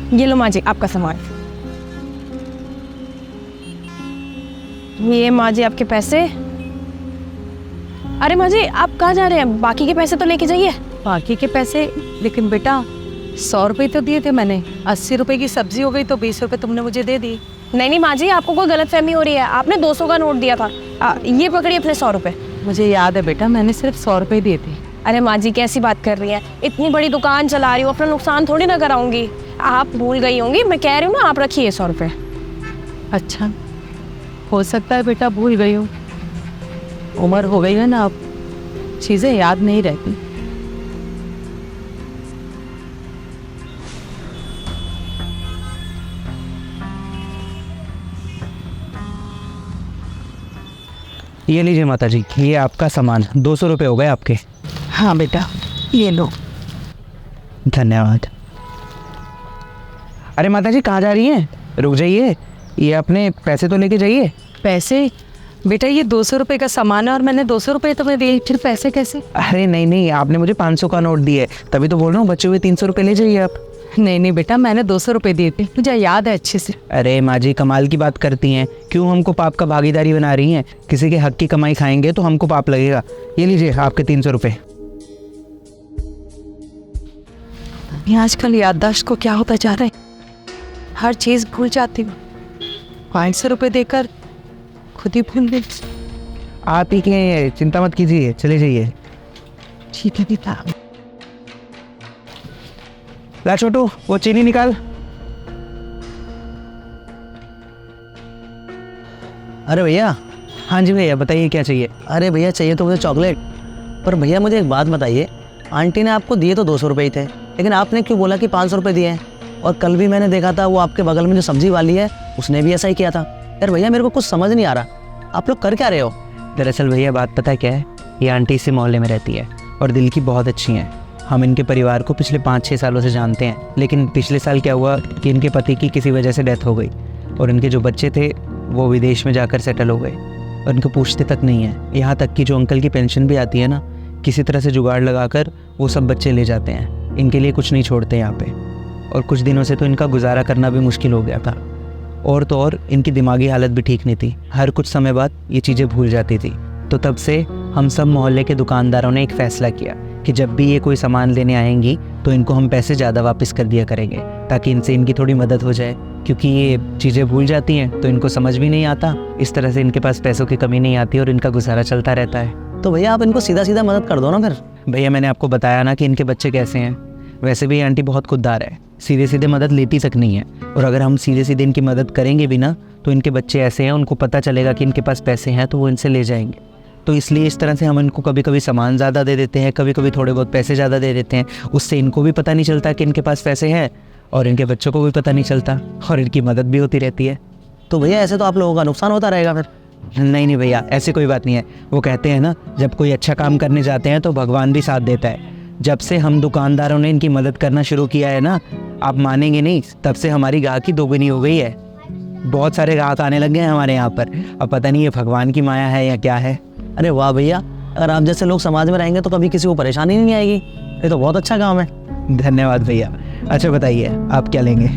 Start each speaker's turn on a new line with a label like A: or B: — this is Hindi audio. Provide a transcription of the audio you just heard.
A: ये लो माँ जी आपका सामान। ये माँ जी आपके पैसे। अरे माँ जी आप कहाँ जा रहे हैं? बाकी के पैसे तो लेके जाइए।
B: बाकी के पैसे? लेकिन बेटा 100 रुपये तो दिए थे मैंने। 80 रुपए की सब्जी हो गई तो 20 रुपए तुमने मुझे दे दी।
A: नहीं माँ जी, आपको कोई गलतफहमी हो रही है। आपने 200 का नोट दिया था। ये पकड़िए अपने 100 रुपये।
B: मुझे याद है बेटा, मैंने सिर्फ 100 रुपये दिए थे।
A: अरे माँ जी कैसी बात कर रही हैं? इतनी बड़ी दुकान चला रही हूँ, अपना नुकसान थोड़ी ना कराऊंगी। आप भूल गई होंगी, मैं कह रही हूँ ना, आप रखिए 100 रुपये।
B: अच्छा, हो सकता है बेटा भूल गई हूँ। उम्र हो गई है ना, अब चीज़ें याद नहीं रहती।
C: ये लीजिए माता जी, ये आपका सामान। 200 रुपये हो गए आपके।
B: हाँ बेटा, ये लो।
C: धन्यवाद। अरे माता जी कहाँ जा रही हैं? रुक जाइए, ये अपने पैसे तो लेके जाइए।
B: पैसे? बेटा ये 200 रुपये का सामान है और मैंने 200 रुपये तुम्हें दिए, फिर पैसे कैसे?
C: अरे नहीं, आपने मुझे 500 का नोट दिए, तभी तो बोल रहा हूँ बचे हुए 300 रुपये ले जाइए आप।
B: नहीं बेटा, मैंने 200 रुपये दिए थे, मुझे याद है अच्छे से।
C: अरे माँ जी कमाल की बात करती हैं, क्यों हमको पाप का भागीदारी बना रही हैं? किसी के हक की कमाई खाएंगे तो हमको पाप लगेगा। ये लीजिए आपके 300 रुपये।
B: आजकल याददाश्त को क्या होता जा रहा है, हर चीज़ भूल जाती हूँ। 500 रुपये देकर खुद ही भूल गई।
C: आप ही के, चिंता मत कीजिए, चले जाइए।
B: ठीक है बेटा।
C: ला छोटू, वो चीनी निकाल।
D: अरे भैया।
C: हाँ जी भैया बताइए क्या चाहिए?
D: अरे भैया चाहिए तो मुझे चॉकलेट। पर भैया मुझे एक बात बताइए, आंटी ने आपको दिए तो 200 रुपये ही थे, लेकिन आपने क्यों बोला कि 500 रुपये दिए हैं? और कल भी मैंने देखा था वो आपके बगल में जो सब्जी वाली है उसने भी ऐसा ही किया था। यार भैया मेरे को कुछ समझ नहीं आ रहा, आप लोग कर क्या रहे हो?
C: दरअसल भैया बात पता है क्या है, ये आंटी इसी मोहल्ले में रहती है और दिल की बहुत अच्छी हैं। हम इनके परिवार को पिछले 5-6 सालों से जानते हैं, लेकिन पिछले साल क्या हुआ कि इनके पति की किसी वजह से डेथ हो गई और इनके जो बच्चे थे वो विदेश में जाकर सेटल हो गए और इनको पूछते तक नहीं है। यहाँ तक कि जो अंकल की पेंशन भी आती है ना, किसी तरह से जुगाड़ लगाकर वो सब बच्चे ले जाते हैं, इनके लिए कुछ नहीं छोड़ते यहाँ पे। और कुछ दिनों से तो इनका गुजारा करना भी मुश्किल हो गया था। और तो और इनकी दिमागी हालत भी ठीक नहीं थी, हर कुछ समय बाद ये चीज़ें भूल जाती थी। तो तब से हम सब मोहल्ले के दुकानदारों ने एक फ़ैसला किया कि जब भी ये कोई सामान लेने आएंगी तो इनको हम पैसे ज़्यादा वापस कर दिया करेंगे, ताकि इनसे इनकी थोड़ी मदद हो जाए, क्योंकि ये चीज़ें भूल जाती हैं तो इनको समझ भी नहीं आता। इस तरह से इनके पास पैसों की कमी नहीं आती और इनका गुजारा चलता रहता है।
D: तो भैया आप इनको सीधा सीधा मदद कर दो ना फिर।
C: भैया मैंने आपको बताया ना कि इनके बच्चे कैसे हैं। वैसे भी आंटी बहुत खुददार है, सीधे सीधे मदद लेती तक नहीं है। और अगर हम सीधे सीधे इनकी मदद करेंगे भी ना, तो इनके बच्चे ऐसे हैं, उनको पता चलेगा कि इनके पास पैसे हैं तो वो इनसे ले जाएंगे। तो इसलिए इस तरह से हम इनको कभी कभी सामान ज़्यादा दे देते हैं, कभी कभी थोड़े बहुत पैसे ज़्यादा दे देते हैं। उससे इनको भी पता नहीं चलता कि इनके पास पैसे हैं और इनके बच्चों को भी पता नहीं चलता और इनकी मदद भी होती रहती है।
D: तो भैया ऐसे तो आप लोगों का नुकसान होता रहेगा फिर।
C: नहीं भैया, ऐसी कोई बात नहीं है। वो कहते हैं ना, जब कोई अच्छा काम करने जाते हैं तो भगवान भी साथ देता है। जब से हम दुकानदारों ने इनकी मदद करना शुरू किया है ना, आप मानेंगे नहीं, तब से हमारी गाहकी दोगुनी हो गई है। बहुत सारे ग्राहक आने लग गए हैं हमारे यहाँ पर। अब पता नहीं ये भगवान की माया है या क्या है।
D: अरे वाह भैया, अगर आप जैसे लोग समाज में रहेंगे तो कभी किसी को परेशानी नहीं आएगी। ये तो बहुत अच्छा काम है।
C: धन्यवाद भैया। अच्छा बताइए आप क्या लेंगे?